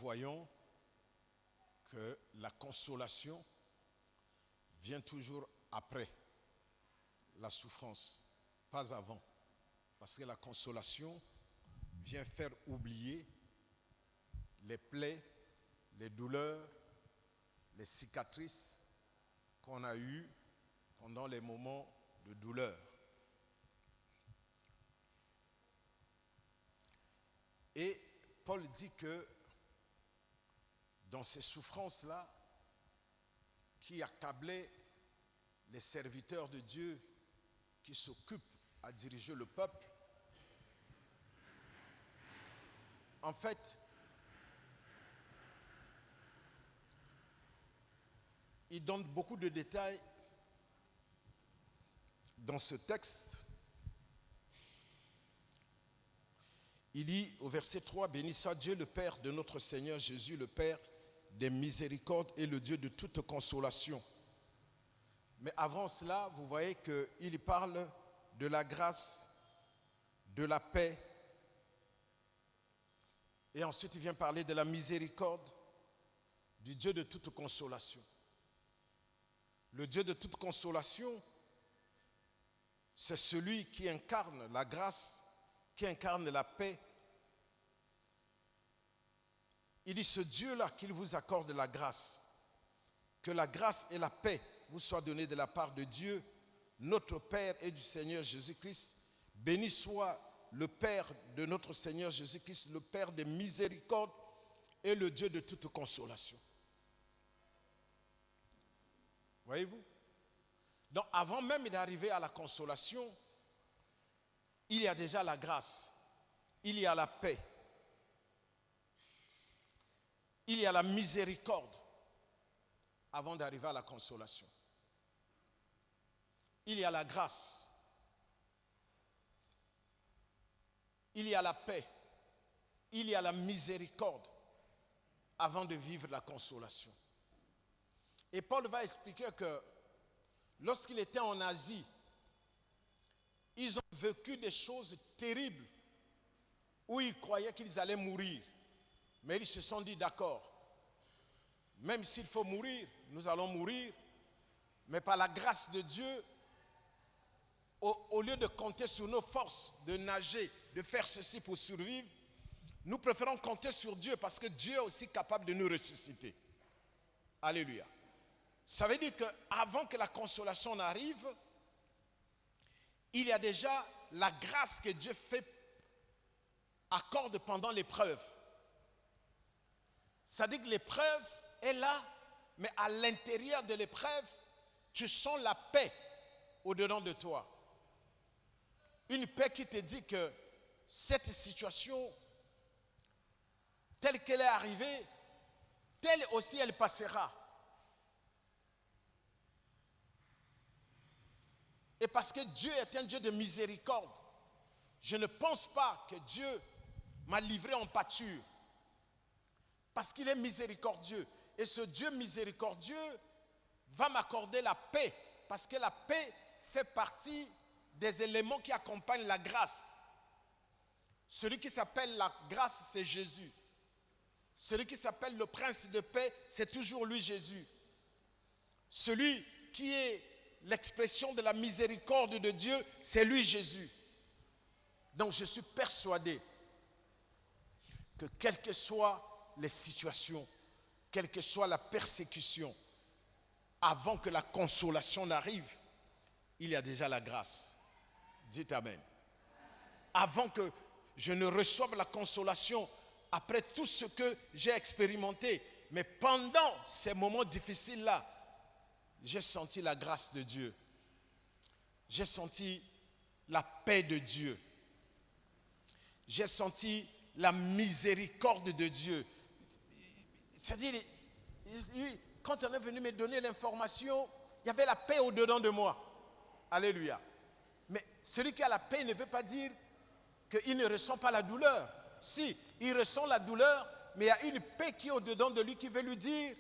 croyons que la consolation vient toujours après la souffrance, pas avant. Parce que la consolation vient faire oublier les plaies, les douleurs, les cicatrices qu'on a eues pendant les moments de douleur. Et Paul dit que dans ces souffrances-là, qui accablaient les serviteurs de Dieu qui s'occupent à diriger le peuple, en fait, il donne beaucoup de détails dans ce texte. Il dit au verset 3, « Béni soit Dieu le Père de notre Seigneur Jésus, le Père des miséricordes et le Dieu de toute consolation. » Mais avant cela, vous voyez qu'il parle de la grâce, de la paix. Et ensuite, il vient parler de la miséricorde, du Dieu de toute consolation. Le Dieu de toute consolation, c'est celui qui incarne la grâce, qui incarne la paix. Il dit, ce Dieu-là qu'il vous accorde la grâce, que la grâce et la paix vous soient données de la part de Dieu, notre Père et du Seigneur Jésus-Christ. Béni soit le Père de notre Seigneur Jésus-Christ, le Père des miséricordes et le Dieu de toute consolation. Voyez-vous? Donc avant même d'arriver à la consolation, il y a déjà la grâce, il y a la paix, il y a la miséricorde avant d'arriver à la consolation. Il y a la grâce, il y a la paix, il y a la miséricorde avant de vivre la consolation. Et Paul va expliquer que lorsqu'il était en Asie, ils ont vécu des choses terribles où ils croyaient qu'ils allaient mourir. Mais ils se sont dit, d'accord, même s'il faut mourir, nous allons mourir. Mais par la grâce de Dieu, au lieu de compter sur nos forces, de nager, de faire ceci pour survivre, nous préférons compter sur Dieu parce que Dieu est aussi capable de nous ressusciter. Alléluia. Ça veut dire qu'avant que la consolation n'arrive, il y a déjà la grâce que Dieu accorde pendant l'épreuve. Ça dit que l'épreuve est là, mais à l'intérieur de l'épreuve, tu sens la paix au-dedans de toi. Une paix qui te dit que cette situation, telle qu'elle est arrivée, telle aussi elle passera. Et parce que Dieu est un Dieu de miséricorde, je ne pense pas que Dieu m'a livré en pâture. Parce qu'il est miséricordieux. Et ce Dieu miséricordieux va m'accorder la paix. Parce que la paix fait partie des éléments qui accompagnent la grâce. Celui qui s'appelle la grâce, c'est Jésus. Celui qui s'appelle le prince de paix, c'est toujours lui, Jésus. Celui qui est l'expression de la miséricorde de Dieu, c'est lui, Jésus. Donc je suis persuadé que quelles que soient les situations, quelle que soit la persécution, avant que la consolation n'arrive, il y a déjà la grâce. Dites Amen. Avant que je ne reçoive la consolation, après tout ce que j'ai expérimenté, mais pendant ces moments difficiles-là, j'ai senti la grâce de Dieu. J'ai senti la paix de Dieu. J'ai senti la miséricorde de Dieu. C'est-à-dire, quand on est venu me donner l'information, il y avait la paix au-dedans de moi. Alléluia. Mais celui qui a la paix ne veut pas dire qu'il ne ressent pas la douleur. Si, il ressent la douleur, mais il y a une paix qui est au-dedans de lui qui veut lui dire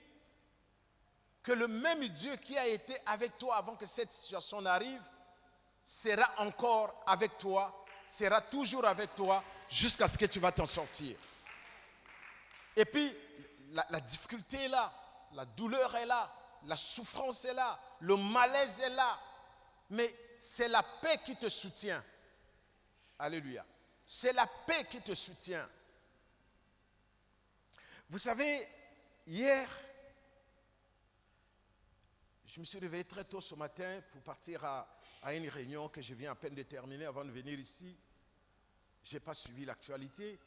que le même Dieu qui a été avec toi avant que cette situation n'arrive sera encore avec toi, sera toujours avec toi jusqu'à ce que tu vas t'en sortir. Et puis, la difficulté est là, la douleur est là, la souffrance est là, le malaise est là. Mais c'est la paix qui te soutient. Alléluia. C'est la paix qui te soutient. Vous savez, hier, je me suis réveillé très tôt ce matin pour partir à une réunion que je viens à peine de terminer avant de venir ici. Je n'ai pas suivi l'actualité.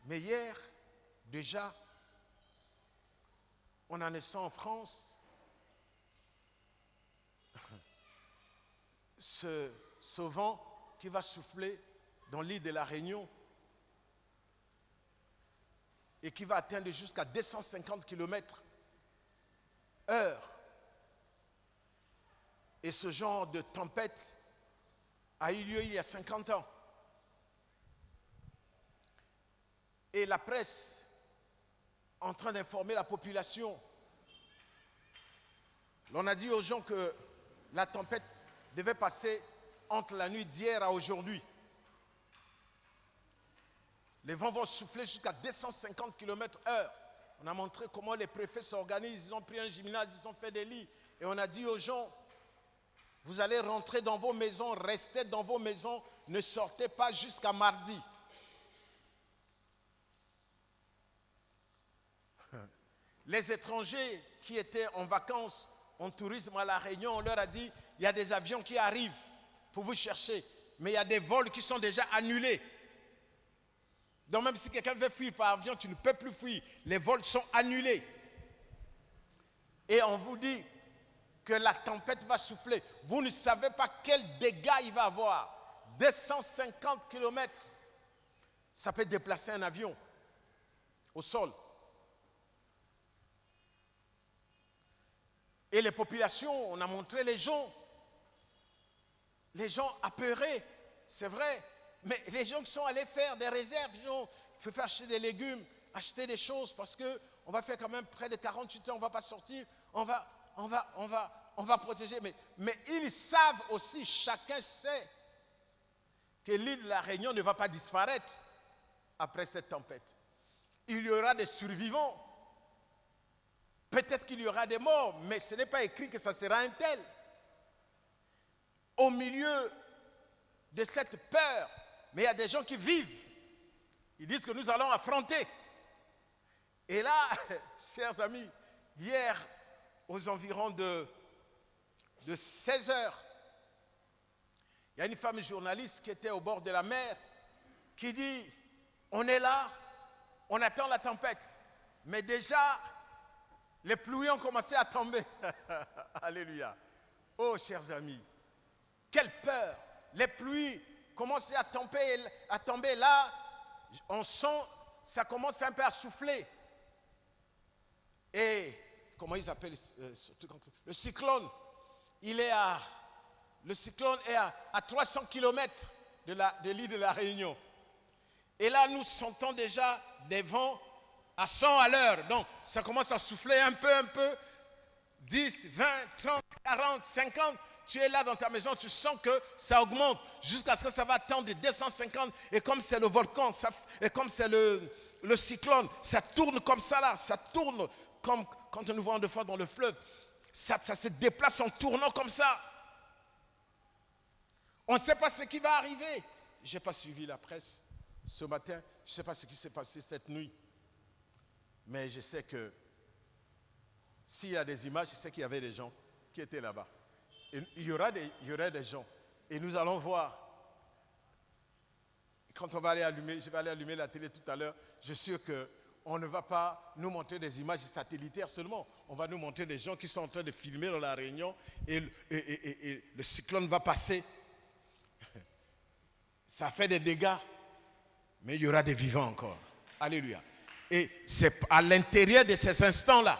Mais hier, déjà, on en est ça en France. Ce vent qui va souffler dans l'île de la Réunion et qui va atteindre jusqu'à 250 km/h. Et ce genre de tempête a eu lieu il y a 50 ans. Et la presse en train d'informer la population. On a dit aux gens que la tempête devait passer entre la nuit d'hier à aujourd'hui. Les vents vont souffler jusqu'à 250 km/h. On a montré comment les préfets s'organisent. Ils ont pris un gymnase, ils ont fait des lits. Et on a dit aux gens, vous allez rentrer dans vos maisons, restez dans vos maisons, ne sortez pas jusqu'à mardi. Les étrangers qui étaient en vacances, en tourisme à La Réunion, on leur a dit, il y a des avions qui arrivent pour vous chercher, mais il y a des vols qui sont déjà annulés. Donc même si quelqu'un veut fuir par avion, tu ne peux plus fuir. Les vols sont annulés. Et on vous dit que la tempête va souffler. Vous ne savez pas quel dégât il va avoir. 250 km, ça peut déplacer un avion au sol. Et les populations, on a montré les gens apeurés, c'est vrai, mais les gens qui sont allés faire des réserves, il faut faire acheter des légumes, acheter des choses, parce qu'on va faire quand même près de 48 heures, on ne va pas sortir, on va protéger. Mais ils savent aussi, chacun sait, que l'île de la Réunion ne va pas disparaître après cette tempête. Il y aura des survivants. Peut-être qu'il y aura des morts, mais ce n'est pas écrit que ça sera un tel. Au milieu de cette peur, mais il y a des gens qui vivent. Ils disent que nous allons affronter. Et là, chers amis, hier, aux environs de 16 heures, il y a une femme journaliste qui était au bord de la mer qui dit, on est là, on attend la tempête. Mais déjà, les pluies ont commencé à tomber. Alléluia. Oh, chers amis, quelle peur. Les pluies commencent à tomber là. On sent, ça commence un peu à souffler. Et, comment ils appellent le cyclone, le cyclone est à 300 km de l'île de la Réunion. Et là, nous sentons déjà des vents à 100 à l'heure. Donc, ça commence à souffler un peu. 10, 20, 30, 40, 50. Tu es là dans ta maison, tu sens que ça augmente jusqu'à ce que ça va atteindre 250. Et comme c'est le volcan, et comme c'est le cyclone, ça tourne comme ça là. Ça tourne comme quand on nous voit des fois dans le fleuve. Ça se déplace en tournant comme ça. On ne sait pas ce qui va arriver. Je n'ai pas suivi la presse ce matin. Je ne sais pas ce qui s'est passé cette nuit. Mais je sais que s'il y a des images, je sais qu'il y avait des gens qui étaient là-bas. Et il y aura des gens. Et nous allons voir. Quand je vais aller allumer la télé tout à l'heure, je suis sûr qu'on ne va pas nous montrer des images satellitaires seulement. On va nous montrer des gens qui sont en train de filmer dans la Réunion et le cyclone va passer. Ça fait des dégâts, mais il y aura des vivants encore. Alléluia. Et c'est à l'intérieur de ces instants-là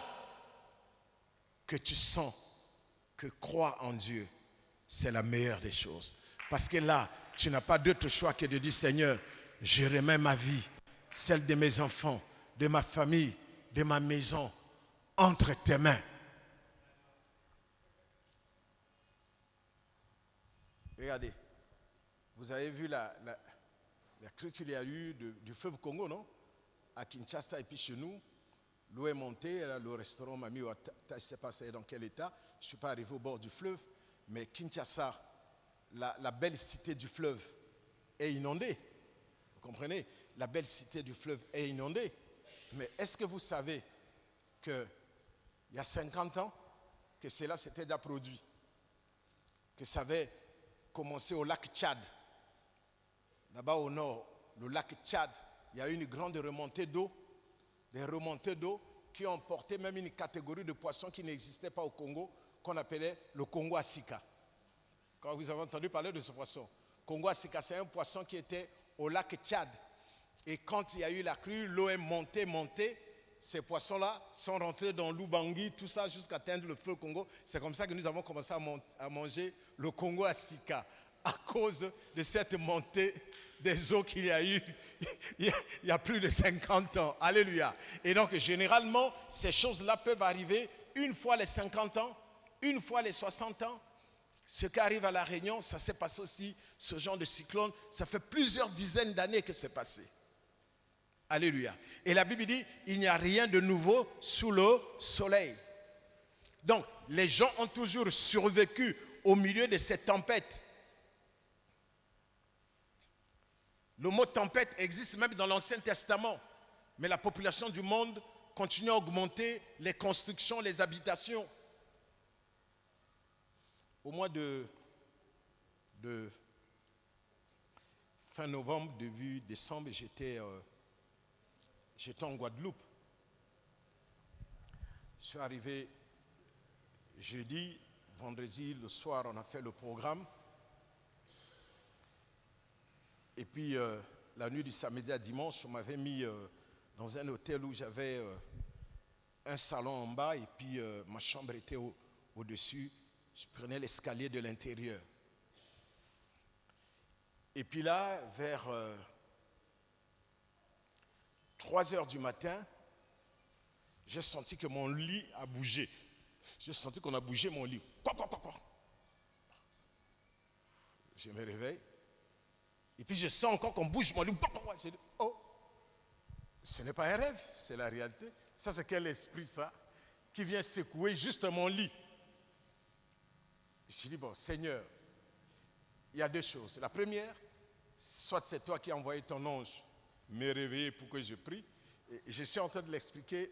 que tu sens que croire en Dieu, c'est la meilleure des choses. Parce que là, tu n'as pas d'autre choix que de dire, Seigneur, je remets ma vie, celle de mes enfants, de ma famille, de ma maison, entre tes mains. Regardez, vous avez vu la crue qu'il y a eu du fleuve Congo, non? À Kinshasa et puis chez nous, l'eau est montée, là, le restaurant m'a mis, je ne sais pas dans quel état, je ne suis pas arrivé au bord du fleuve, mais Kinshasa, la belle cité du fleuve, est inondée. Vous comprenez? La belle cité du fleuve est inondée. Mais est-ce que vous savez qu'il y a 50 ans, que cela s'était déjà produit? Que ça avait commencé au lac Tchad. Là-bas au nord, le lac Tchad, il y a eu une grande remontée d'eau, des remontées d'eau qui ont porté même une catégorie de poissons qui n'existait pas au Congo, qu'on appelait le Congo Asika. Quand vous avez entendu parler de ce poisson, Congo Asika, c'est un poisson qui était au lac Tchad. Et quand il y a eu la crue, l'eau est montée. Ces poissons-là sont rentrés dans l'Ubangi, tout ça, jusqu'à atteindre le fleuve Congo. C'est comme ça que nous avons commencé à manger le Congo Asika, à cause de cette montée des eaux qu'il y a eu il y a plus de 50 ans. Alléluia. Et donc, généralement, ces choses-là peuvent arriver une fois les 50 ans, une fois les 60 ans. Ce qui arrive à La Réunion, ça s'est passé aussi, ce genre de cyclone, ça fait plusieurs dizaines d'années que c'est passé. Alléluia. Et la Bible dit, il n'y a rien de nouveau sous le soleil. Donc, les gens ont toujours survécu au milieu de ces tempêtes. Le mot tempête existe même dans l'Ancien Testament. Mais la population du monde continue à augmenter, les constructions, les habitations. Au mois de fin novembre, début décembre, j'étais en Guadeloupe. Je suis arrivé jeudi, vendredi, le soir, on a fait le programme. Et puis, la nuit du samedi à dimanche, on m'avait mis dans un hôtel où j'avais un salon en bas et puis ma chambre était au-dessus. Je prenais l'escalier de l'intérieur. Et puis là, vers 3 heures du matin, j'ai senti que mon lit a bougé. J'ai senti qu'on a bougé mon lit. Quoi. Je me réveille. Et puis je sens encore qu'on bouge mon lit. J'ai dit, oh, ce n'est pas un rêve, c'est la réalité. Ça, c'est quel esprit, ça, qui vient secouer juste mon lit. Je dis, bon, Seigneur, il y a 2 choses. La première, soit c'est toi qui as envoyé ton ange me réveiller pour que je prie. Et je suis en train de l'expliquer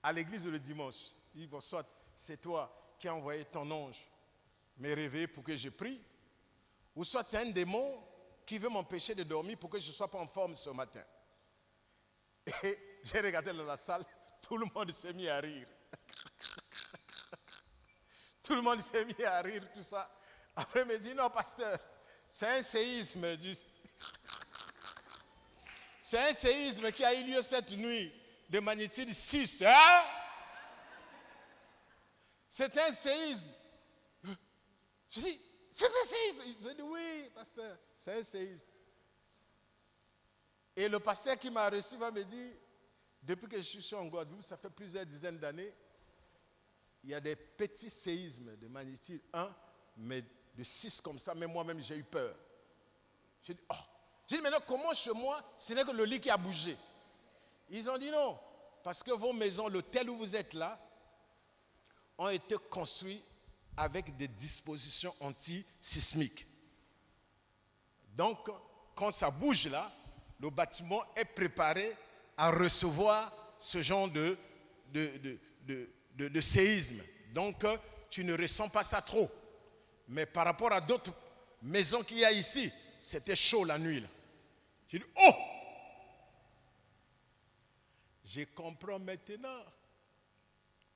à l'église le dimanche. Je dis, bon, soit c'est toi qui as envoyé ton ange me réveiller pour que je prie, ou soit c'est un démon qui veut m'empêcher de dormir pour que je ne sois pas en forme ce matin. Et j'ai regardé dans la salle, tout le monde s'est mis à rire. Tout le monde s'est mis à rire, tout ça. Après, il me dit, non, pasteur, c'est un séisme. C'est un séisme qui a eu lieu cette nuit de magnitude 6. Hein? C'est un séisme. Je dis, c'est un séisme. Il dit, oui, pasteur, c'est un séisme. Et le pasteur qui m'a reçu va me dire, depuis que je suis en Guadeloupe, ça fait plusieurs dizaines d'années, il y a des petits séismes de magnitude 1, mais de 6 comme ça, même moi-même j'ai eu peur. J'ai dit, oh. J'ai dit, mais non, comment chez moi, ce n'est que le lit qui a bougé? Ils ont dit non, parce que vos maisons, l'hôtel où vous êtes là, ont été construits avec des dispositions anti-sismiques. Donc, quand ça bouge là, le bâtiment est préparé à recevoir ce genre de séisme. Donc, tu ne ressens pas ça trop. Mais par rapport à d'autres maisons qu'il y a ici, c'était chaud la nuit. Là. J'ai dit, oh! Je comprends maintenant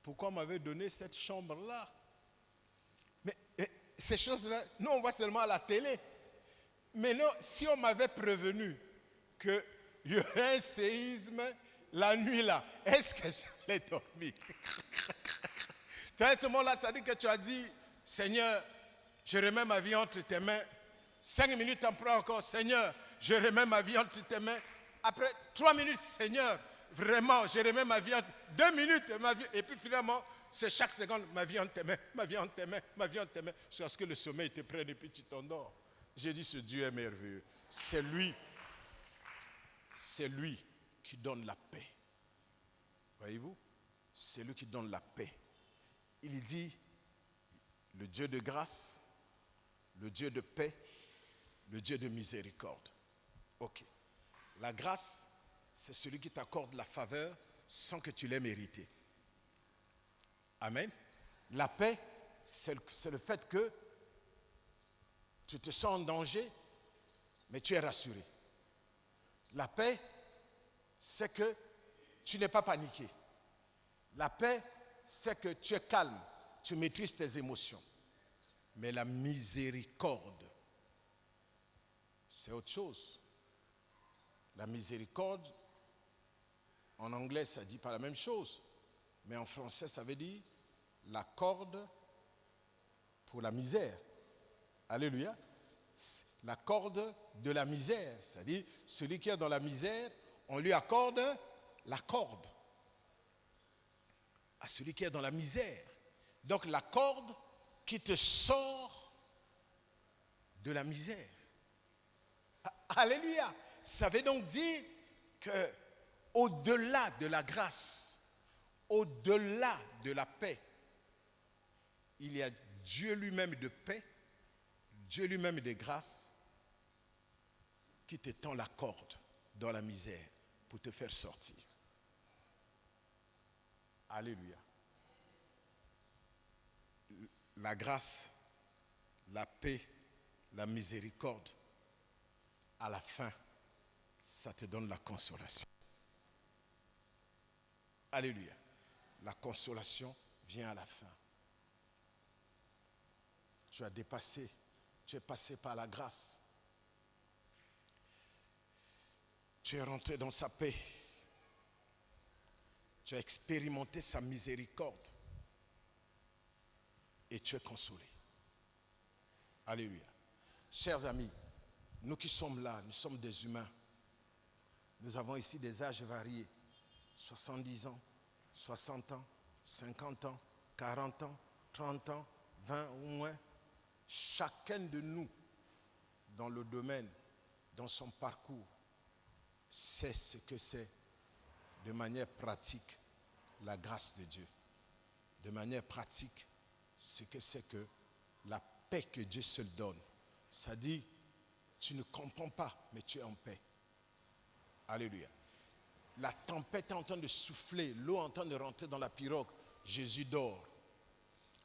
pourquoi on m'avait donné cette chambre-là. Mais ces choses-là, nous on voit seulement à la télé. Mais non, si on m'avait prévenu qu'il y aurait un séisme la nuit là, est-ce que j'allais dormir? Tu vois, à ce moment-là, ça dit que tu as dit, Seigneur, je remets ma vie entre tes mains. 5 minutes après encore, Seigneur, je remets ma vie entre tes mains. Après 3 minutes, Seigneur, vraiment, je remets ma vie entre 2 minutes, ma vie. Et puis finalement, c'est chaque seconde, ma vie entre tes mains, ma vie entre tes mains, ma vie entre tes mains. Jusqu'à ce que le sommeil te prenne et puis tu t'endors. J'ai dit, ce Dieu est merveilleux. C'est lui qui donne la paix. Voyez-vous? c'est lui qui donne la paix. Il dit, le Dieu de grâce, le Dieu de paix, le Dieu de miséricorde. Ok. La grâce, c'est celui qui t'accorde la faveur sans que tu l'aies mérité. Amen. La paix, c'est le fait que tu te sens en danger, mais tu es rassuré. La paix, c'est que tu n'es pas paniqué. La paix, c'est que tu es calme, tu maîtrises tes émotions. Mais la miséricorde, c'est autre chose. La miséricorde, en anglais, ça ne dit pas la même chose. Mais en français, ça veut dire la corde pour la misère. Alléluia. La corde de la misère. C'est-à-dire, celui qui est dans la misère, on lui accorde la corde. À celui qui est dans la misère. Donc la corde qui te sort de la misère. Alléluia. Ça veut donc dire que au-delà de la grâce, au-delà de la paix, il y a Dieu lui-même de paix, Dieu lui-même de grâce, qui te tend la corde dans la misère pour te faire sortir. Alléluia. La grâce, la paix, la miséricorde, à la fin, ça te donne la consolation. Alléluia. La consolation vient à la fin. Tu as dépassé, tu es passé par la grâce. Tu es rentré dans sa paix. Tu as expérimenté sa miséricorde. Et tu es consolé. Alléluia. Chers amis, nous qui sommes là, nous sommes des humains. Nous avons ici des âges variés. 70 ans, 60 ans, 50 ans, 40 ans, 30 ans, 20 ou moins. Chacun de nous, dans le domaine, dans son parcours, sait ce que c'est de manière pratique la grâce de Dieu. De manière pratique, ce que c'est que la paix que Dieu seul donne. Ça dit, tu ne comprends pas, mais tu es en paix. Alléluia. La tempête est en train de souffler, l'eau est en train de rentrer dans la pirogue. Jésus dort.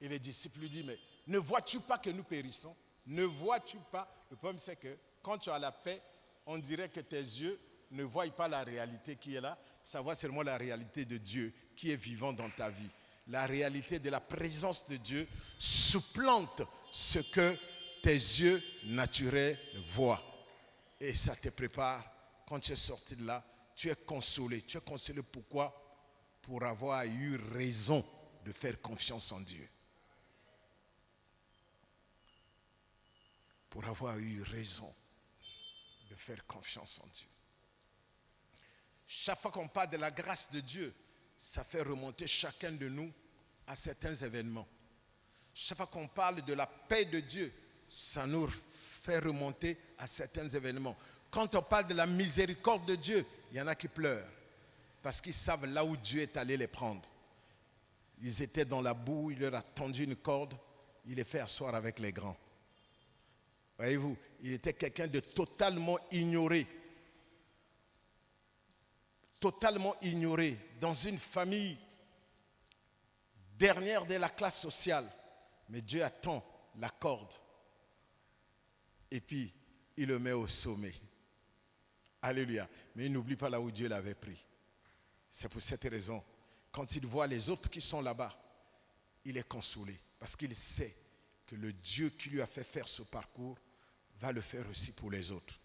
Et les disciples lui disent, mais ne vois-tu pas que nous périssons? Ne vois-tu pas? Le problème c'est que quand tu as la paix, on dirait que tes yeux ne voient pas la réalité qui est là. Ça voit seulement la réalité de Dieu qui est vivant dans ta vie. La réalité de la présence de Dieu supplante ce que tes yeux naturels voient. Et ça te prépare. Quand tu es sorti de là, tu es consolé. Tu es consolé pourquoi? Pour avoir eu raison de faire confiance en Dieu. Pour avoir eu raison de faire confiance en Dieu. Chaque fois qu'on parle de la grâce de Dieu, ça fait remonter chacun de nous à certains événements. Chaque fois qu'on parle de la paix de Dieu, ça nous fait remonter à certains événements. Quand on parle de la miséricorde de Dieu, il y en a qui pleurent parce qu'ils savent là où Dieu est allé les prendre. Ils étaient dans la boue, il leur a tendu une corde, il les fait asseoir avec les grands. Voyez-vous, il était quelqu'un de totalement ignoré dans une famille dernière de la classe sociale. Mais Dieu attend la corde et puis il le met au sommet. Alléluia. Mais il n'oublie pas là où Dieu l'avait pris. C'est pour cette raison, quand il voit les autres qui sont là-bas, il est consolé parce qu'il sait que le Dieu qui lui a fait faire ce parcours va le faire aussi pour les autres.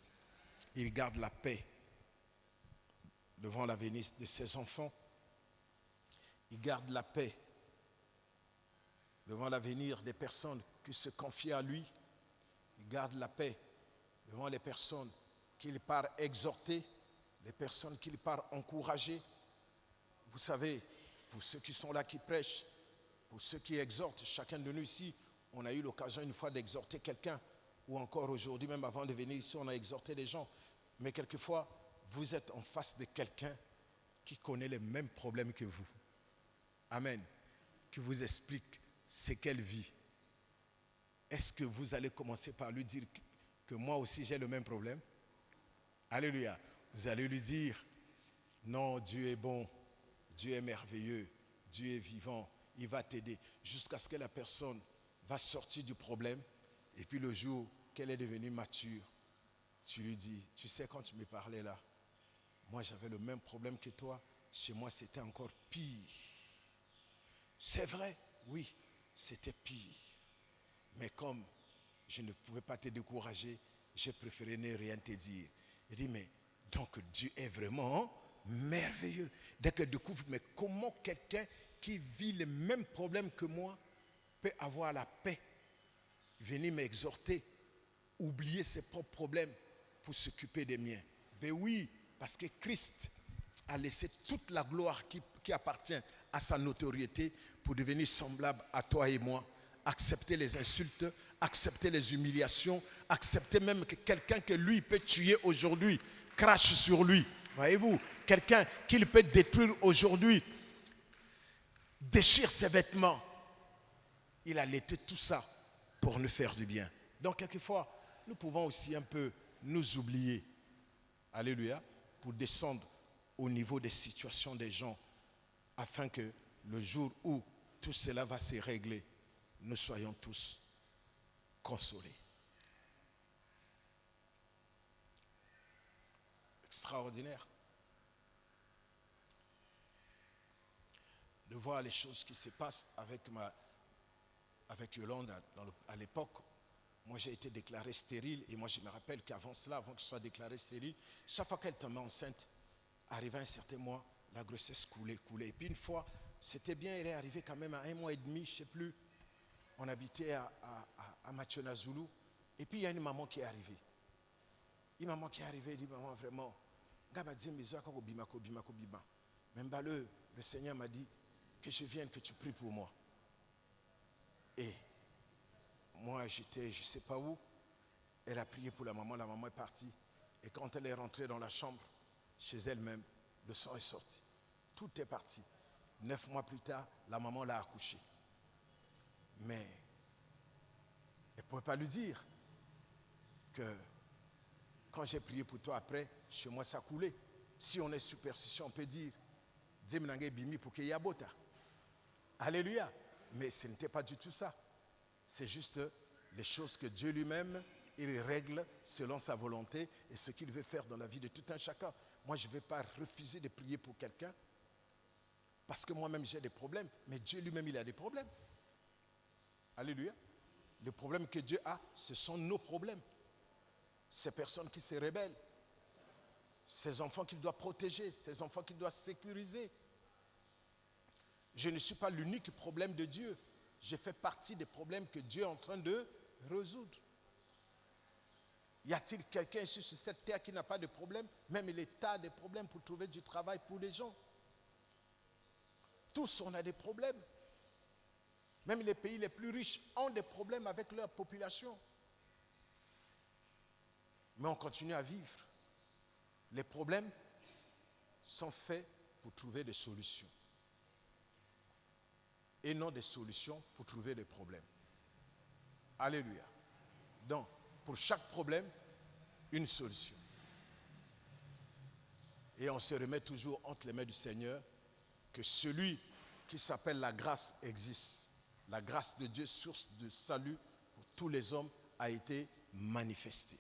Il garde la paix devant l'avenir de ses enfants. Il garde la paix devant l'avenir des personnes qui se confient à lui. Il garde la paix devant les personnes qu'il part exhorter, les personnes qu'il part encourager. Vous savez, pour ceux qui sont là, qui prêchent, pour ceux qui exhortent, chacun de nous ici, on a eu l'occasion une fois d'exhorter quelqu'un, ou encore aujourd'hui, même avant de venir ici, on a exhorté les gens. Mais quelquefois, vous êtes en face de quelqu'un qui connaît les mêmes problèmes que vous. Amen, qui vous explique ce qu'elle vit, est-ce que vous allez commencer par lui dire que moi aussi j'ai le même problème? Alléluia. Vous allez lui dire, non, Dieu est bon, Dieu est merveilleux, Dieu est vivant, il va t'aider, jusqu'à ce que la personne va sortir du problème, et puis le jour qu'elle est devenue mature, tu lui dis, tu sais quand tu me parlais là, moi j'avais le même problème que toi, chez moi c'était encore pire. C'est vrai, oui, c'était pire. Mais comme je ne pouvais pas te décourager, j'ai préféré ne rien te dire. Il dit, mais donc Dieu est vraiment merveilleux. Dès qu'elle découvre, mais comment quelqu'un qui vit les mêmes problèmes que moi peut avoir la paix, venir m'exhorter, oublier ses propres problèmes pour s'occuper des miens. Ben oui, parce que Christ a laissé toute la gloire qui appartient à sa notoriété pour devenir semblable à toi et moi, accepter les insultes, accepter les humiliations, accepter même que quelqu'un que lui peut tuer aujourd'hui crache sur lui. Voyez-vous, quelqu'un qu'il peut détruire aujourd'hui déchire ses vêtements. Il a laissé tout ça pour nous faire du bien. Donc quelquefois, nous pouvons aussi un peu nous oublier. Alléluia. Pour descendre au niveau des situations des gens, afin que le jour où tout cela va se régler, nous soyons tous consolés. Extraordinaire de voir les choses qui se passent avec Yolande à l'époque. Moi, j'ai été déclaré stérile, et moi, je me rappelle qu'avant cela, avant que je sois déclaré stérile, chaque fois qu'elle tombait enceinte, arrivé à un certain mois, la grossesse coulait. Et puis une fois, c'était bien, elle est arrivée quand même à 1 mois et demi, je ne sais plus. On habitait à Machona Zulu. Et puis il y a une maman qui est arrivée. Une maman qui est arrivée, elle dit, maman, vraiment, même le Seigneur m'a dit que je vienne, que tu pries pour moi. Et moi, j'étais, je ne sais pas où. Elle a prié pour la maman est partie. Et quand elle est rentrée dans la chambre, chez elle-même, le sang est sorti. Tout est parti. 9 mois plus tard, la maman l'a accouché. Mais elle ne pouvait pas lui dire que quand j'ai prié pour toi après, chez moi ça coulait. Si on est superstitieux, on peut dire, Bimi pour qu'il y ait bota. Alléluia. Mais ce n'était pas du tout ça. C'est juste les choses que Dieu lui-même, il règle selon sa volonté et ce qu'il veut faire dans la vie de tout un chacun. Moi, je ne vais pas refuser de prier pour quelqu'un parce que moi-même j'ai des problèmes, mais Dieu lui-même, il a des problèmes. Alléluia. Les problèmes que Dieu a, ce sont nos problèmes. Ces personnes qui se rebellent, ces enfants qu'il doit protéger, ces enfants qu'il doit sécuriser. Je ne suis pas l'unique problème de Dieu. Je fais partie des problèmes que Dieu est en train de résoudre. Y a-t-il quelqu'un ici sur cette terre qui n'a pas de problème? Même l'État a des problèmes pour trouver du travail pour les gens. Tous, on a des problèmes. Même les pays les plus riches ont des problèmes avec leur population. Mais on continue à vivre. Les problèmes sont faits pour trouver des solutions. Et non des solutions pour trouver les problèmes. Alléluia. Donc, pour chaque problème, une solution. Et on se remet toujours entre les mains du Seigneur que celui qui s'appelle la grâce existe. La grâce de Dieu, source de salut pour tous les hommes, a été manifestée.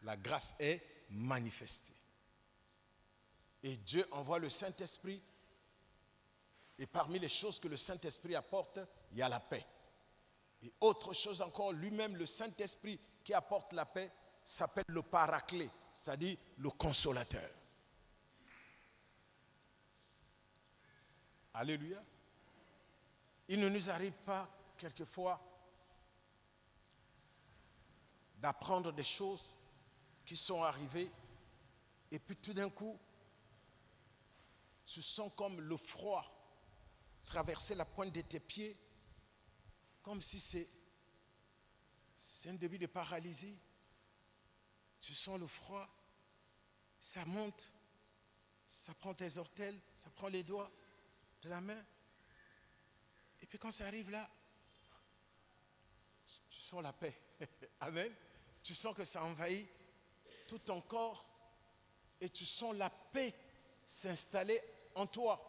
La grâce est manifestée. Et Dieu envoie le Saint-Esprit. Et parmi les choses que le Saint-Esprit apporte, il y a la paix. Et autre chose encore, lui-même, le Saint-Esprit qui apporte la paix, s'appelle le paraclet, c'est-à-dire le consolateur. Alléluia. Il ne nous arrive pas, quelquefois, d'apprendre des choses qui sont arrivées et puis tout d'un coup, tu sens comme le froid traverser la pointe de tes pieds, comme si c'est un début de paralysie. Tu sens le froid, ça monte, ça prend tes orteils, ça prend les doigts de la main. Et puis quand ça arrive là, tu sens la paix. Amen. Tu sens que ça envahit tout ton corps et tu sens la paix s'installer en toi.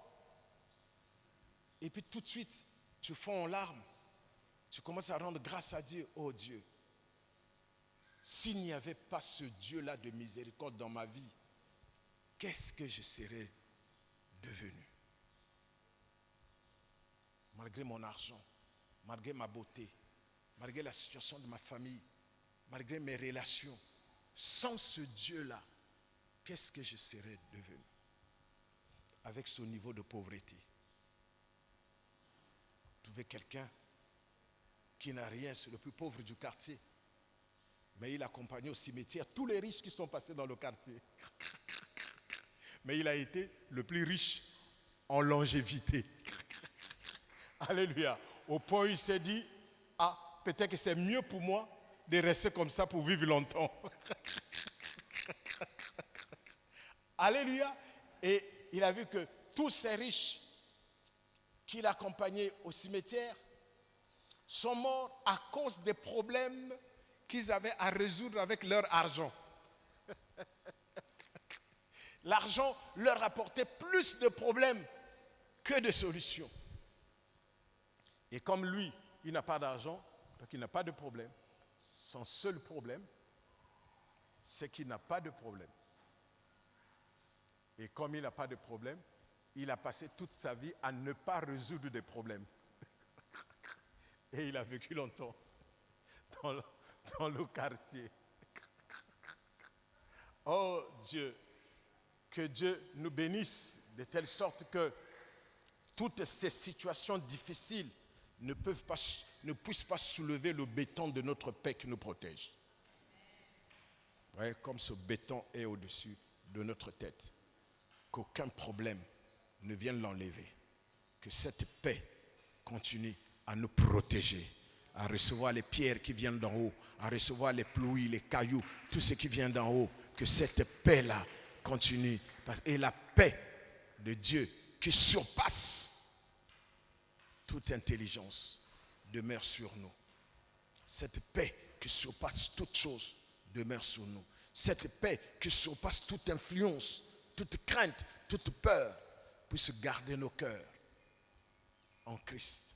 Et puis tout de suite, tu fonds en larmes. Tu commences à rendre grâce à Dieu. Oh Dieu, s'il n'y avait pas ce Dieu-là de miséricorde dans ma vie, qu'est-ce que je serais devenu? Malgré mon argent, malgré ma beauté, malgré la situation de ma famille, malgré mes relations, sans ce Dieu-là, qu'est-ce que je serais devenu? Avec ce niveau de pauvreté. Trouver quelqu'un qui n'a rien, c'est le plus pauvre du quartier. Mais il accompagnait au cimetière tous les riches qui sont passés dans le quartier. Mais il a été le plus riche en longévité. Alléluia. Au point où il s'est dit, ah, peut-être que c'est mieux pour moi de rester comme ça pour vivre longtemps. Alléluia. Et il a vu que tous ces riches qu'il accompagnait au cimetière sont morts à cause des problèmes qu'ils avaient à résoudre avec leur argent. L'argent leur apportait plus de problèmes que de solutions. Et comme lui, il n'a pas d'argent, donc il n'a pas de problème. Son seul problème, c'est qu'il n'a pas de problème. Et comme il n'a pas de problème, il a passé toute sa vie à ne pas résoudre des problèmes. Et il a vécu longtemps dans le quartier. Oh Dieu, que Dieu nous bénisse de telle sorte que toutes ces situations difficiles ne puissent pas soulever le béton de notre paix qui nous protège. Ouais, comme ce béton est au-dessus de notre tête. Qu'aucun problème ne vienne l'enlever. Que cette paix continue à nous protéger, à recevoir les pierres qui viennent d'en haut, à recevoir les pluies, les cailloux, tout ce qui vient d'en haut. Que cette paix-là continue. Et la paix de Dieu qui surpasse toute intelligence demeure sur nous. Cette paix qui surpasse toute chose demeure sur nous. Cette paix qui surpasse toute influence, toute crainte, toute peur, puisse garder nos cœurs en Christ.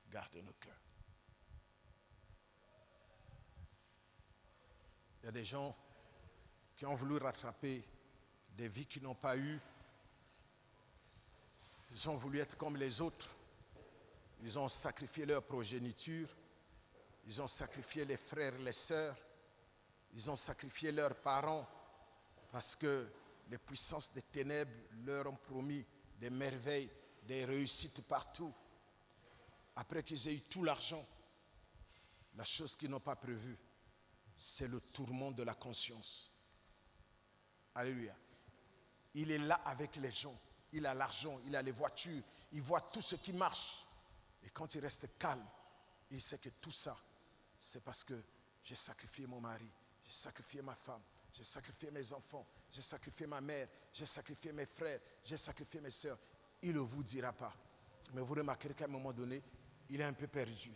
Garder nos cœurs. Il y a des gens qui ont voulu rattraper des vies qu'ils n'ont pas eues. Ils ont voulu être comme les autres. Ils ont sacrifié leur progéniture. Ils ont sacrifié les frères et les sœurs. Ils ont sacrifié leurs parents parce que les puissances des ténèbres leur ont promis des merveilles, des réussites partout. Après qu'ils aient eu tout l'argent, la chose qu'ils n'ont pas prévue, c'est le tourment de la conscience. Alléluia. Il est là avec les gens. Il a l'argent, il a les voitures, il voit tout ce qui marche. Et quand il reste calme, il sait que tout ça, c'est parce que j'ai sacrifié mon mari, j'ai sacrifié ma femme, j'ai sacrifié mes enfants, j'ai sacrifié ma mère, j'ai sacrifié mes frères, j'ai sacrifié mes soeurs. Il ne vous dira pas. Mais vous remarquerez qu'à un moment donné, il est un peu perdu.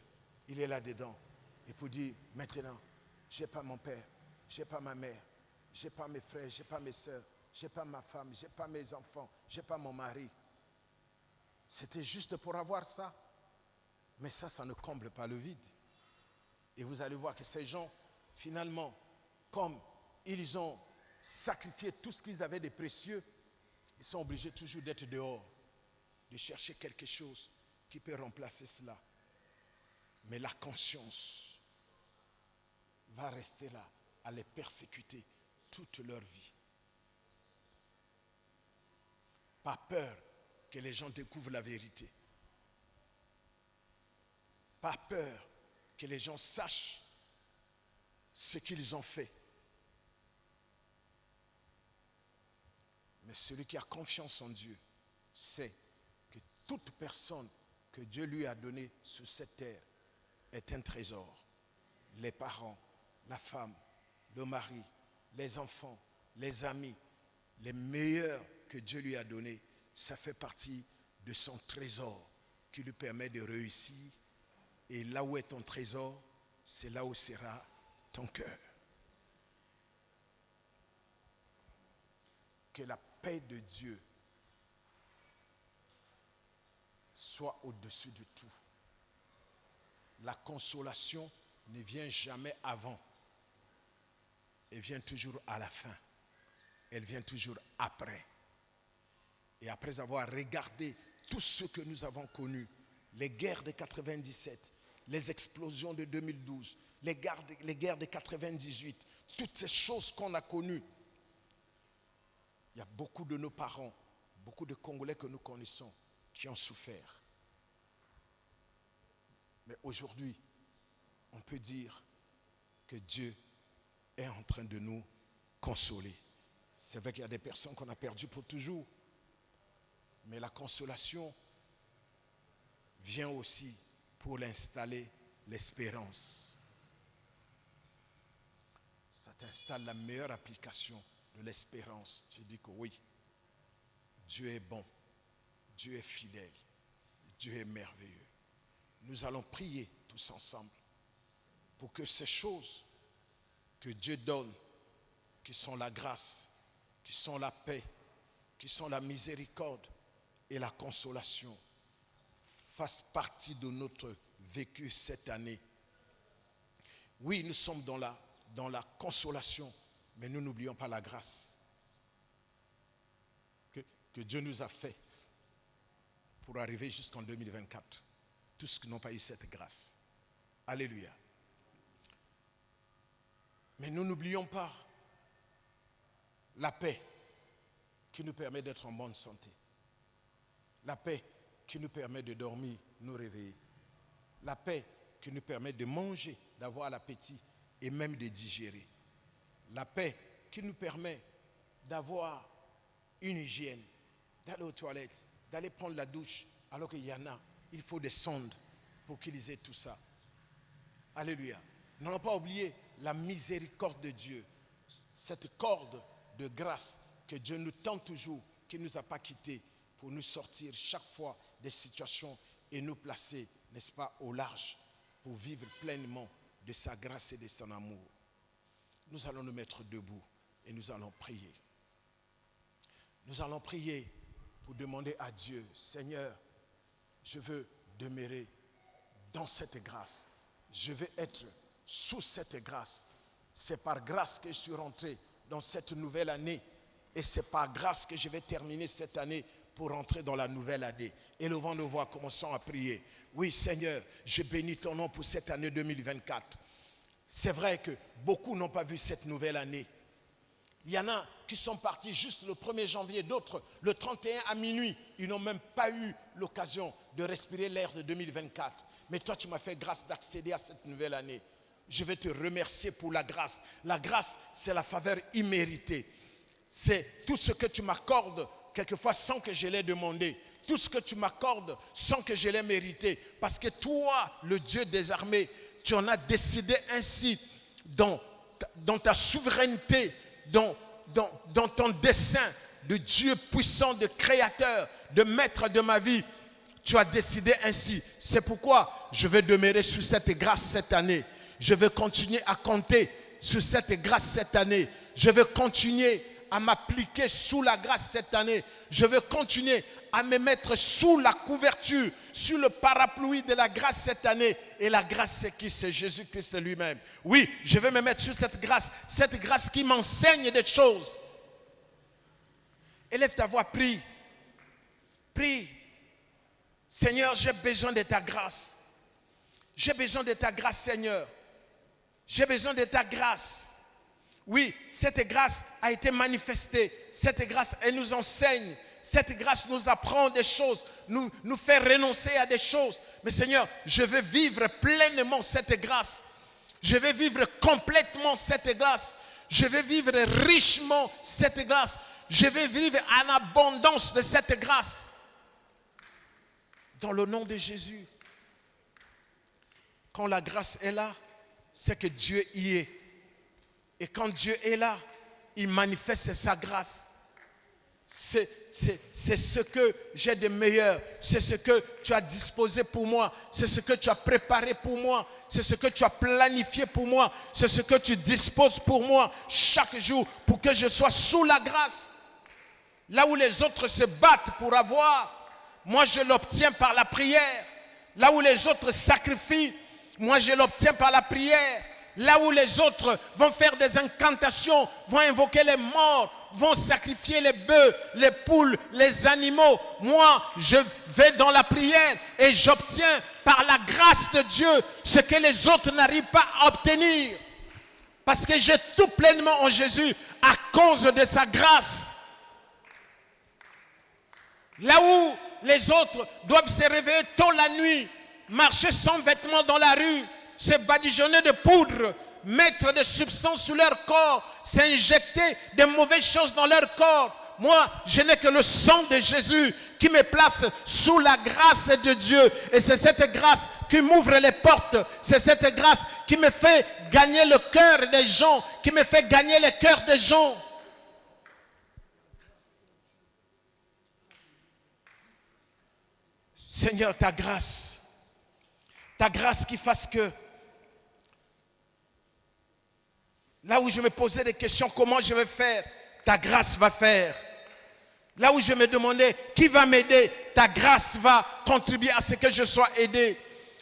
Il est là-dedans. Et pour dire, maintenant, je n'ai pas mon père, je n'ai pas ma mère, je n'ai pas mes frères, je n'ai pas mes soeurs, je n'ai pas ma femme, je n'ai pas mes enfants, je n'ai pas mon mari. C'était juste pour avoir ça. Mais ça ne comble pas le vide. Et vous allez voir que ces gens, finalement, comme ils ont sacrifié tout ce qu'ils avaient de précieux, ils sont obligés toujours d'être dehors, de chercher quelque chose qui peut remplacer cela. Mais la conscience va rester là, à les persécuter toute leur vie. Pas peur que les gens découvrent la vérité. Pas peur que les gens sachent ce qu'ils ont fait. Mais celui qui a confiance en Dieu sait que toute personne que Dieu lui a donnée sur cette terre est un trésor. Les parents, la femme, le mari, les enfants, les amis, les meilleurs que Dieu lui a donnés, ça fait partie de son trésor qui lui permet de réussir. Et là où est ton trésor, c'est là où sera ton cœur. Que la paix de Dieu soit au-dessus de tout. La consolation ne vient jamais avant. Elle vient toujours à la fin. Elle vient toujours après. Et après avoir regardé tout ce que nous avons connu, les guerres de 97, les explosions de 2012, les guerres de 98, toutes ces choses qu'on a connues, il y a beaucoup de nos parents, beaucoup de Congolais que nous connaissons qui ont souffert. Mais aujourd'hui, on peut dire que Dieu est en train de nous consoler. C'est vrai qu'il y a des personnes qu'on a perdues pour toujours, mais la consolation vient aussi pour l'installer l'espérance. Ça t'installe la meilleure application de l'espérance. Tu dis que oui, Dieu est bon, Dieu est fidèle, Dieu est merveilleux. Nous allons prier tous ensemble pour que ces choses que Dieu donne, qui sont la grâce, qui sont la paix, qui sont la miséricorde et la consolation, fassent partie de notre vécu cette année. Oui, nous sommes dans la consolation, mais nous n'oublions pas la grâce que Dieu nous a fait pour arriver jusqu'en 2024. Tous qui n'ont pas eu cette grâce. Alléluia. Mais nous n'oublions pas la paix qui nous permet d'être en bonne santé. La paix qui nous permet de dormir, nous réveiller. La paix qui nous permet de manger, d'avoir l'appétit et même de digérer. La paix qui nous permet d'avoir une hygiène, d'aller aux toilettes, d'aller prendre la douche, alors qu'il y en a, il faut des sondes pour qu'ils aient tout ça. Alléluia. N'allons pas oublier la miséricorde de Dieu, cette corde de grâce que Dieu nous tend toujours, qui ne nous a pas quittés pour nous sortir chaque fois des situations et nous placer, n'est-ce pas, au large pour vivre pleinement de sa grâce et de son amour. Nous allons nous mettre debout et nous allons prier. Nous allons prier pour demander à Dieu, Seigneur, je veux demeurer dans cette grâce. Je veux être sous cette grâce. C'est par grâce que je suis rentré dans cette nouvelle année. Et c'est par grâce que je vais terminer cette année pour rentrer dans la nouvelle année. Élevons nos voix, commençons à prier. Oui, Seigneur, je bénis ton nom pour cette année 2024. C'est vrai que beaucoup n'ont pas vu cette nouvelle année. Il y en a qui sont partis juste le 1er janvier, d'autres le 31 à minuit. Ils n'ont même pas eu l'occasion de respirer l'air de 2024. Mais toi, tu m'as fait grâce d'accéder à cette nouvelle année. Je vais te remercier pour la grâce. La grâce, c'est la faveur imméritée. C'est tout ce que tu m'accordes, quelquefois sans que je l'ai demandé. Tout ce que tu m'accordes sans que je l'ai mérité. Parce que toi, le Dieu des armées, tu en as décidé ainsi dans ta souveraineté, dans ton dessein de Dieu puissant, de créateur, de maître de ma vie. Tu as décidé ainsi. C'est pourquoi je vais demeurer sous cette grâce cette année. Je vais continuer à compter sur cette grâce cette année. Je vais continuer à m'appliquer sous la grâce cette année. Je vais continuer à me mettre sous la couverture, sous le parapluie de la grâce cette année. Et la grâce, c'est qui? C'est Jésus-Christ lui-même. Oui, je vais me mettre sous cette grâce qui m'enseigne des choses. Élève ta voix, prie. Prie. Seigneur, j'ai besoin de ta grâce. J'ai besoin de ta grâce, Seigneur. J'ai besoin de ta grâce. Oui, cette grâce a été manifestée. Cette grâce, elle nous enseigne. Cette grâce nous apprend des choses, nous fait renoncer à des choses. Mais Seigneur, je veux vivre pleinement cette grâce. Je veux vivre complètement cette grâce. Je veux vivre richement cette grâce. Je veux vivre en abondance de cette grâce. Dans le nom de Jésus. Quand la grâce est là, c'est que Dieu y est. Et quand Dieu est là, il manifeste sa grâce. c'est ce que j'ai de meilleur. C'est ce que tu as disposé pour moi. C'est ce que tu as préparé pour moi. C'est ce que tu as planifié pour moi. C'est ce que tu disposes pour moi chaque jour pour que je sois sous la grâce. Là où les autres se battent pour avoir, moi je l'obtiens par la prière. Là où les autres sacrifient, moi je l'obtiens par la prière. Là où les autres vont faire des incantations, vont invoquer les morts, vont sacrifier les bœufs, les poules, les animaux, moi je vais dans la prière et j'obtiens par la grâce de Dieu ce que les autres n'arrivent pas à obtenir. Parce que j'ai tout pleinement en Jésus à cause de sa grâce. Là où les autres doivent se réveiller tôt la nuit, marcher sans vêtements dans la rue, se badigeonner de poudre, mettre des substances sur leur corps, s'injecter des mauvaises choses dans leur corps. Moi, je n'ai que le sang de Jésus qui me place sous la grâce de Dieu. Et c'est cette grâce qui m'ouvre les portes. C'est cette grâce qui me fait gagner le cœur des gens, qui me fait gagner le cœur des gens. Seigneur, ta grâce qui fasse que là où je me posais des questions, comment je vais faire, ta grâce va faire. Là où je me demandais qui va m'aider, ta grâce va contribuer à ce que je sois aidé.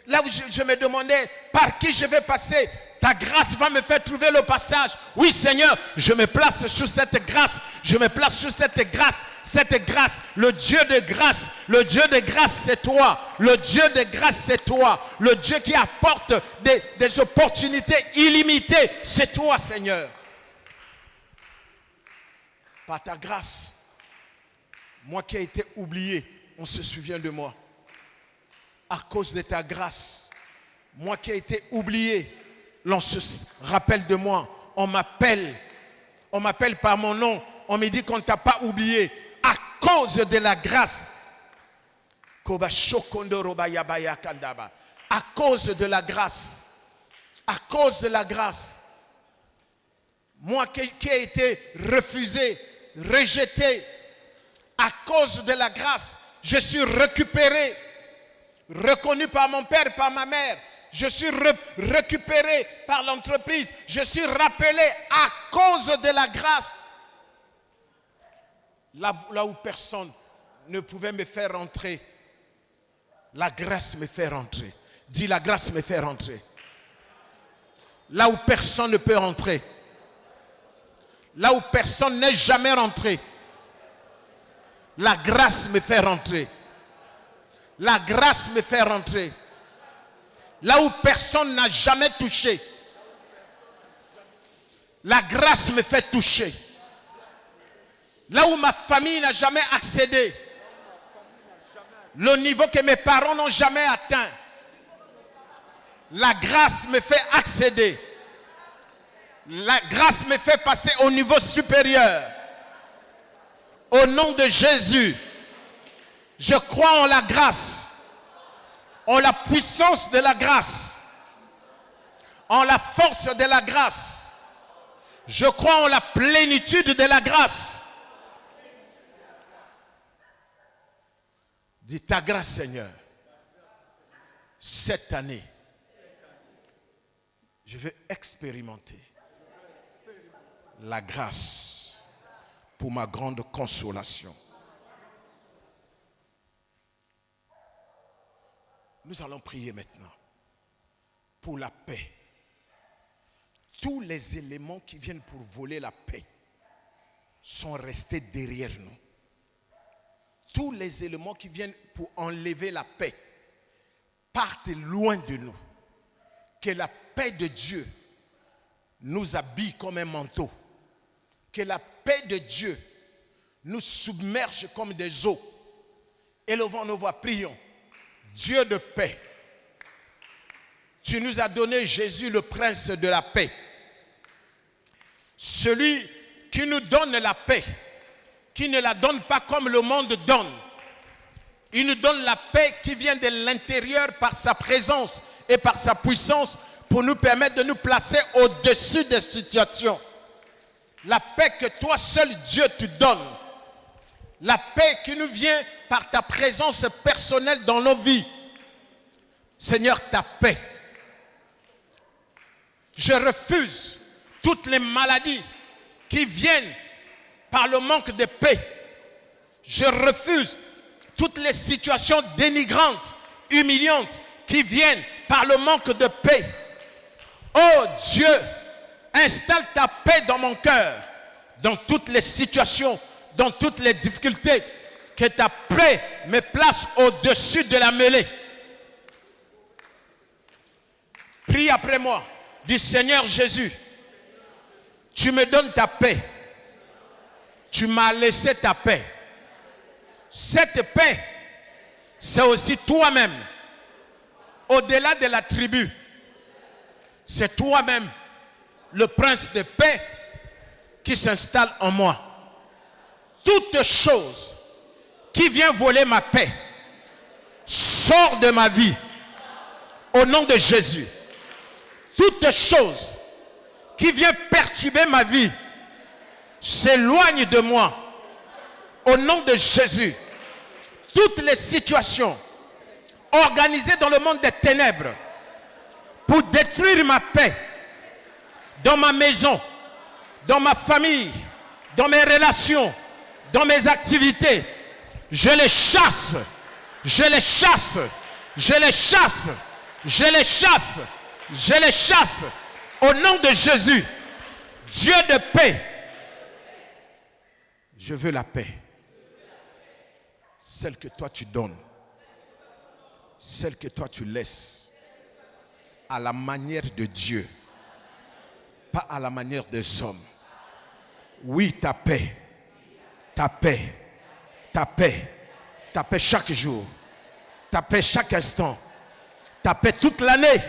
Là où je me demandais par qui je vais passer, ta grâce va me faire trouver le passage. Oui Seigneur, je me place sur cette grâce, je me place sur cette grâce. Cette grâce, le Dieu de grâce, le Dieu de grâce c'est toi, le Dieu de grâce c'est toi, le Dieu qui apporte des opportunités illimitées, c'est toi Seigneur. Par ta grâce, moi qui ai été oublié, on se souvient de moi. À cause de ta grâce, moi qui ai été oublié, l'on se rappelle de moi, on m'appelle par mon nom, on me dit qu'on ne t'a pas oublié. À cause de la grâce, à cause de la grâce, à cause de la grâce, moi qui ai été refusé, rejeté, à cause de la grâce, je suis récupéré, reconnu par mon père, par ma mère, je suis récupéré par l'entreprise, je suis rappelé à cause de la grâce. Là où personne ne pouvait me faire rentrer, la grâce me fait rentrer. Dis, la grâce me fait rentrer. Là où personne ne peut rentrer, là où personne n'est jamais rentré, la grâce me fait rentrer. La grâce me fait rentrer. Là où personne n'a jamais touché, la grâce me fait toucher. Là où ma famille n'a jamais accédé, le niveau que mes parents n'ont jamais atteint, la grâce me fait accéder. La grâce me fait passer au niveau supérieur. Au nom de Jésus, je crois en la grâce, en la puissance de la grâce, en la force de la grâce. Je crois en la plénitude de la grâce. Dis ta grâce, Seigneur. Cette année, je vais expérimenter la grâce pour ma grande consolation. Nous allons prier maintenant pour la paix. Tous les éléments qui viennent pour voler la paix sont restés derrière nous. Tous les éléments qui viennent pour enlever la paix partent loin de nous. Que la paix de Dieu nous habille comme un manteau. Que la paix de Dieu nous submerge comme des eaux. Élevons nos voix, prions. Dieu de paix, tu nous as donné Jésus, le prince de la paix. Celui qui nous donne la paix, qui ne la donne pas comme le monde donne. Il nous donne la paix qui vient de l'intérieur par sa présence et par sa puissance pour nous permettre de nous placer au-dessus des situations. La paix que toi seul Dieu te donne. La paix qui nous vient par ta présence personnelle dans nos vies. Seigneur, ta paix. Je refuse toutes les maladies qui viennent par le manque de paix. Je refuse toutes les situations dénigrantes, humiliantes qui viennent par le manque de paix. Oh Dieu, installe ta paix dans mon cœur, dans toutes les situations, dans toutes les difficultés, que ta paix me place au-dessus de la mêlée. Prie après moi, dis Seigneur Jésus, tu me donnes ta paix, tu m'as laissé ta paix. Cette paix, c'est aussi toi-même, au-delà de la tribu. C'est toi-même, le prince de paix qui s'installe en moi. Toute chose qui vient voler ma paix, sort de ma vie, au nom de Jésus. Toute chose qui vient perturber ma vie, s'éloigne de moi, au nom de Jésus. Toutes les situations organisées dans le monde des ténèbres pour détruire ma paix dans ma maison, dans ma famille, dans mes relations, dans mes activités, je les chasse, je les chasse, je les chasse, je les chasse, je les chasse au nom de Jésus. Dieu de paix, je veux la paix, celle que toi tu donnes, celle que toi tu laisses, à la manière de Dieu, pas à la manière des hommes. Oui, ta paix, ta paix, ta paix, ta paix chaque jour, ta paix chaque instant, ta paix toute l'année,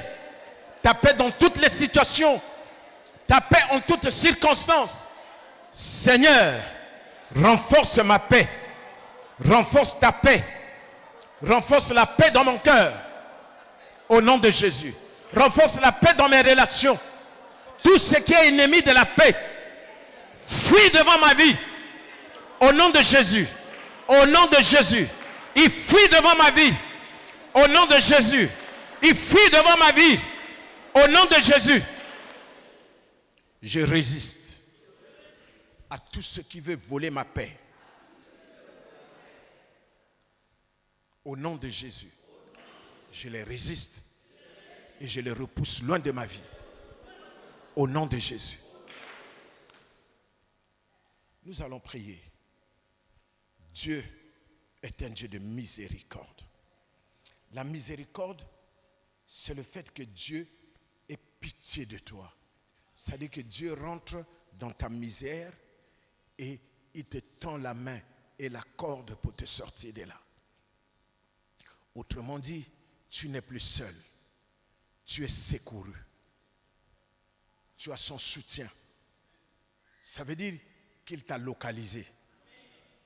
ta paix dans toutes les situations, ta paix en toutes circonstances. Seigneur, renforce ma paix, renforce ta paix, renforce la paix dans mon cœur, au nom de Jésus. Renforce la paix dans mes relations. Tout ce qui est ennemi de la paix, fuit devant ma vie, au nom de Jésus, au nom de Jésus. Il fuit devant ma vie, au nom de Jésus. Il fuit devant ma vie, au nom de Jésus. Je résiste à tout ce qui veut voler ma paix. Au nom de Jésus, je les résiste et je les repousse loin de ma vie. Au nom de Jésus. Nous allons prier. Dieu est un Dieu de miséricorde. La miséricorde, c'est le fait que Dieu ait pitié de toi. C'est-à-dire que Dieu rentre dans ta misère et il te tend la main et la corde pour te sortir de là. Autrement dit, tu n'es plus seul. Tu es secouru. Tu as son soutien. Ça veut dire qu'il t'a localisé.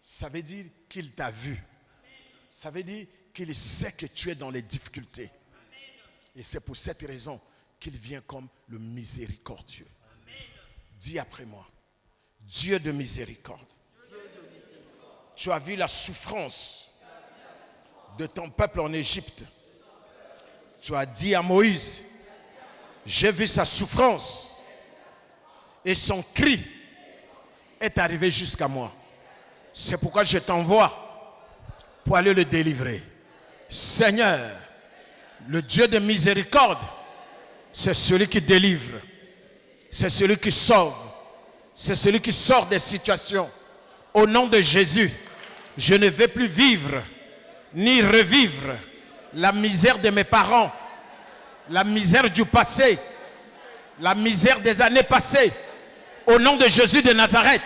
Ça veut dire qu'il t'a vu. Ça veut dire qu'il sait que tu es dans les difficultés. Et c'est pour cette raison qu'il vient comme le miséricordieux. Dis après moi, Dieu de miséricorde. Tu as vu la souffrance de ton peuple en Égypte. Tu as dit à Moïse, j'ai vu sa souffrance et son cri est arrivé jusqu'à moi. C'est pourquoi je t'envoie pour aller le délivrer. Seigneur, le Dieu de miséricorde, c'est celui qui délivre, c'est celui qui sauve, c'est celui qui sort des situations. Au nom de Jésus, je ne vais plus vivre ni revivre la misère de mes parents, la misère du passé, la misère des années passées. Au nom de Jésus de Nazareth,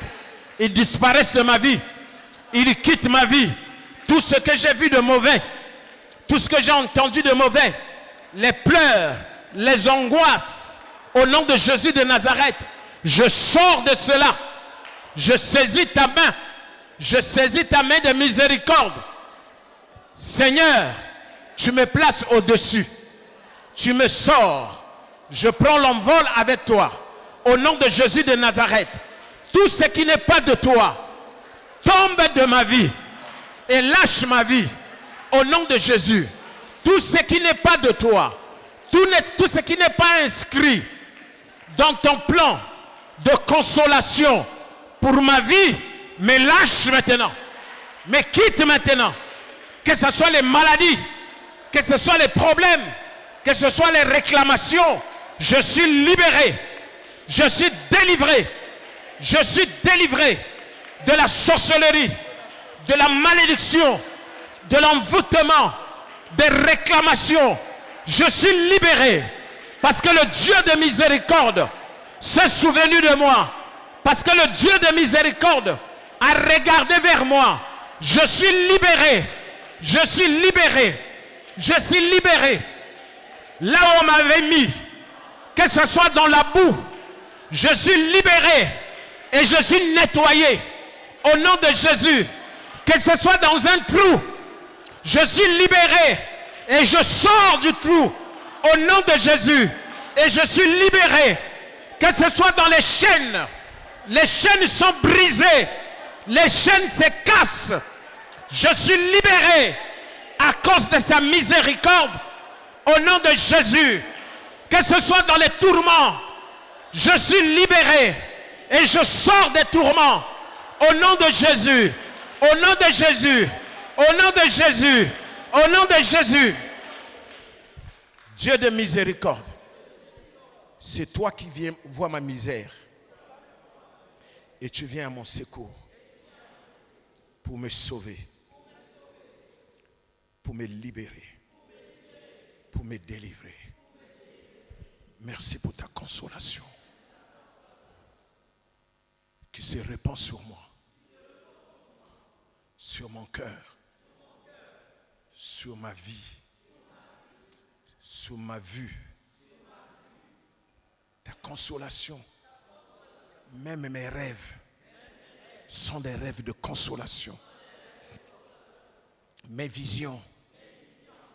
ils disparaissent de ma vie, ils quittent ma vie. Tout ce que j'ai vu de mauvais, tout ce que j'ai entendu de mauvais, les pleurs, les angoisses, au nom de Jésus de Nazareth, je sors de cela. Je saisis ta main, je saisis ta main de miséricorde. Seigneur, tu me places au-dessus, tu me sors, je prends l'envol avec toi. Au nom de Jésus de Nazareth, tout ce qui n'est pas de toi, tombe de ma vie et lâche ma vie au nom de Jésus. Tout ce qui n'est pas de toi, tout ce qui n'est pas inscrit dans ton plan de consolation pour ma vie, me lâche maintenant, me quitte maintenant. Que ce soit les maladies, que ce soit les problèmes, que ce soit les réclamations, je suis libéré, je suis délivré, je suis délivré de la sorcellerie, de la malédiction, de l'envoûtement, des réclamations. Je suis libéré parce que le Dieu de miséricorde s'est souvenu de moi, parce que le Dieu de miséricorde a regardé vers moi. Je suis libéré, je suis libéré, je suis libéré. Là où on m'avait mis, que ce soit dans la boue, je suis libéré et je suis nettoyé au nom de Jésus. Que ce soit dans un trou, je suis libéré et je sors du trou au nom de Jésus et je suis libéré. Que ce soit dans les chaînes sont brisées, les chaînes se cassent. Je suis libéré à cause de sa miséricorde au nom de Jésus. Que ce soit dans les tourments, je suis libéré et je sors des tourments au nom de Jésus, au nom de Jésus, au nom de Jésus, au nom de Jésus. Dieu de miséricorde, c'est toi qui viens voir ma misère et tu viens à mon secours pour me sauver, pour me libérer, pour me délivrer. Merci pour ta consolation qui se répand sur moi, sur mon cœur, sur ma vie, sur ma vue. Ta consolation, même mes rêves sont des rêves de consolation. Mes visions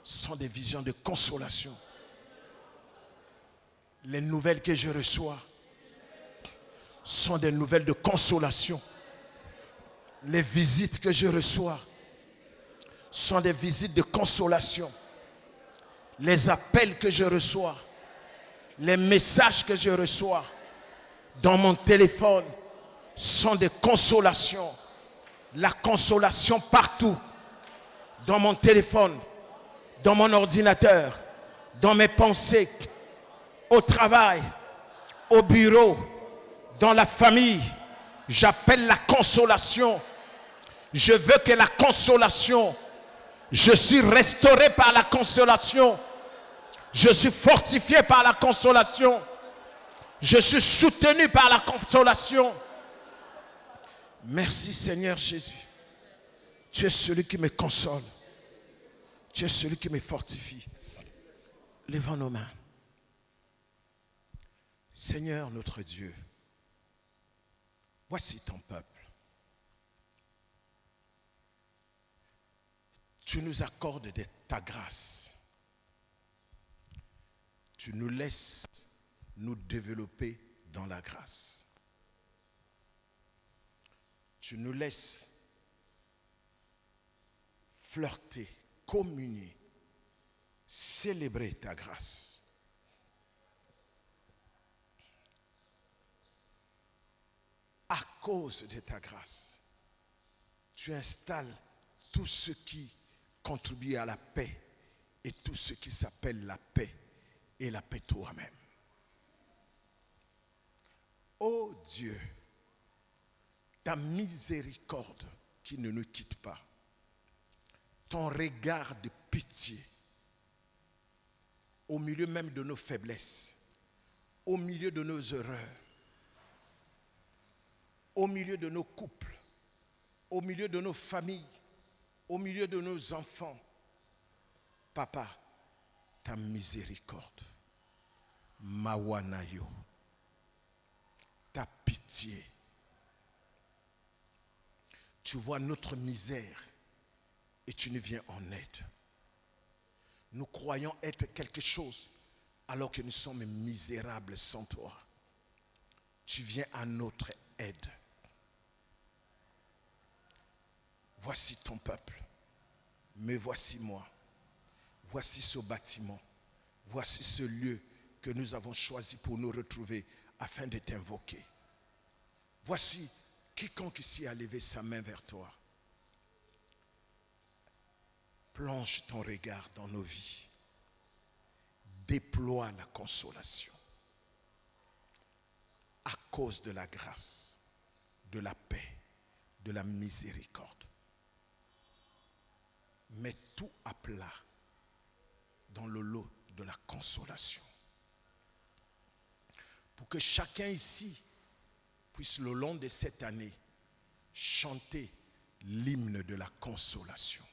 sont des visions de consolation. Les nouvelles que je reçois sont des nouvelles de consolation. Les visites que je reçois sont des visites de consolation. Les appels que je reçois, les messages que je reçois dans mon téléphone sont des consolations. La consolation partout, dans mon téléphone, dans mon ordinateur, dans mes pensées, au travail, au bureau, dans la famille. J'appelle la consolation. Je veux que la consolation, je suis restauré par la consolation. Je suis fortifié par la consolation. Je suis soutenu par la consolation. Merci Seigneur Jésus. Tu es celui qui me console. Tu es celui qui me fortifie. Levons nos mains. Seigneur notre Dieu, voici ton peuple. Tu nous accordes de ta grâce. Tu nous laisses nous développer dans la grâce. Tu nous laisses flirter, communier, célébrer ta grâce. À cause de ta grâce, tu installes tout ce qui contribue à la paix et tout ce qui s'appelle la paix et la paix toi-même. Oh Dieu, ta miséricorde qui ne nous quitte pas, ton regard de pitié au milieu même de nos faiblesses, au milieu de nos erreurs, au milieu de nos couples, au milieu de nos familles, au milieu de nos enfants. Papa, ta miséricorde, Mawanayo, ta pitié. Tu vois notre misère et tu nous viens en aide. Nous croyons être quelque chose alors que nous sommes misérables sans toi. Tu viens à notre aide. voici ton peuple, mais voici moi. Voici ce bâtiment, voici ce lieu que nous avons choisi pour nous retrouver afin de t'invoquer. Voici quiconque ici a levé sa main vers toi. Plonge ton regard dans nos vies. Déploie la consolation à cause de la grâce, de la paix, de la miséricorde. Mets tout à plat dans le lot de la consolation. Pour que chacun ici puisse le long de cette année chanter l'hymne de la consolation.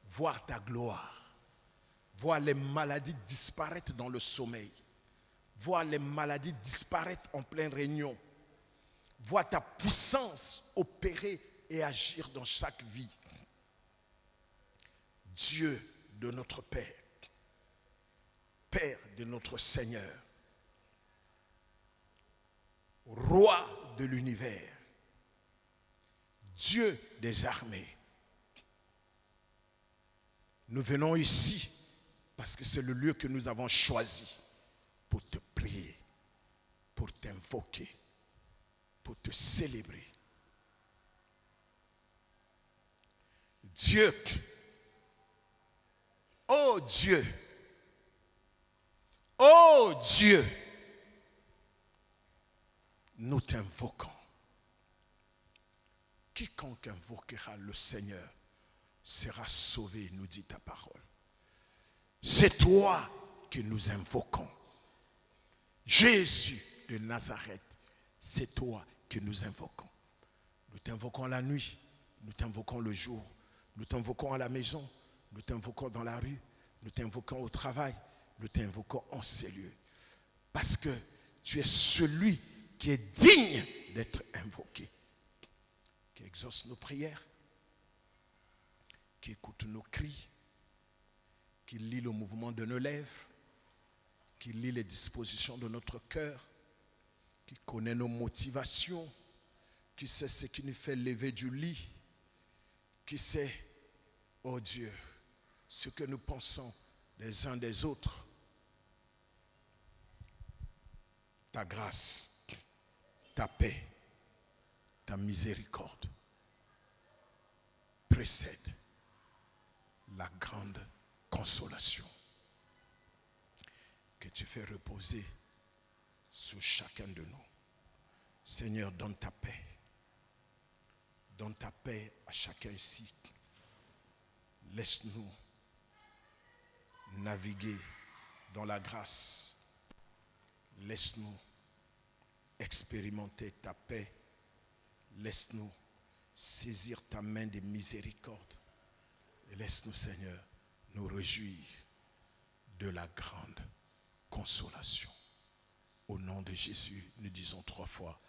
Voir ta gloire, voir les maladies disparaître dans le sommeil, voir les maladies disparaître en pleine réunion, voir ta puissance opérer et agir dans chaque vie. Dieu de notre Père, Père de notre Seigneur, Roi de l'univers, Dieu des armées. Nous venons ici parce que c'est le lieu que nous avons choisi pour te prier, pour t'invoquer, pour te célébrer. Dieu, oh Dieu, oh Dieu, nous t'invoquons. Quiconque invoquera le Seigneur sera sauvé, nous dit ta parole. C'est toi que nous invoquons. Jésus de Nazareth, c'est toi que nous invoquons. Nous t'invoquons la nuit, nous t'invoquons le jour, nous t'invoquons à la maison, nous t'invoquons dans la rue, nous t'invoquons au travail, nous t'invoquons en ces lieux. Parce que tu es celui qui est digne d'être invoqué, qui exauce nos prières, qui écoute nos cris, qui lit le mouvement de nos lèvres, qui lit les dispositions de notre cœur, qui connaît nos motivations, qui sait ce qui nous fait lever du lit, qui sait, oh Dieu, ce que nous pensons les uns des autres. Ta grâce, ta paix, ta miséricorde précède la grande consolation que tu fais reposer sur chacun de nous. Seigneur, donne ta paix. Donne ta paix à chacun ici. Laisse-nous naviguer dans la grâce. Laisse-nous expérimenter ta paix. Laisse-nous saisir ta main de miséricorde. Et laisse-nous, Seigneur, nous réjouir de la grande consolation. Au nom de Jésus, nous disons 3 fois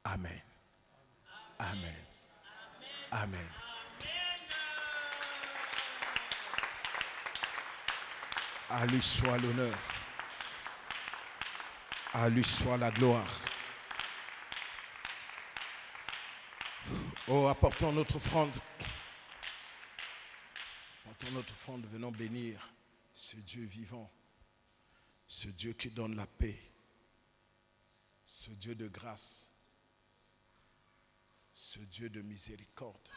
Amen. Amen. Amen. À lui soit l'honneur. À lui soit la gloire. Oh, apportons notre offrande. Apportons notre offrande, venons bénir ce Dieu vivant, ce Dieu qui donne la paix, ce Dieu de grâce, ce Dieu de miséricorde.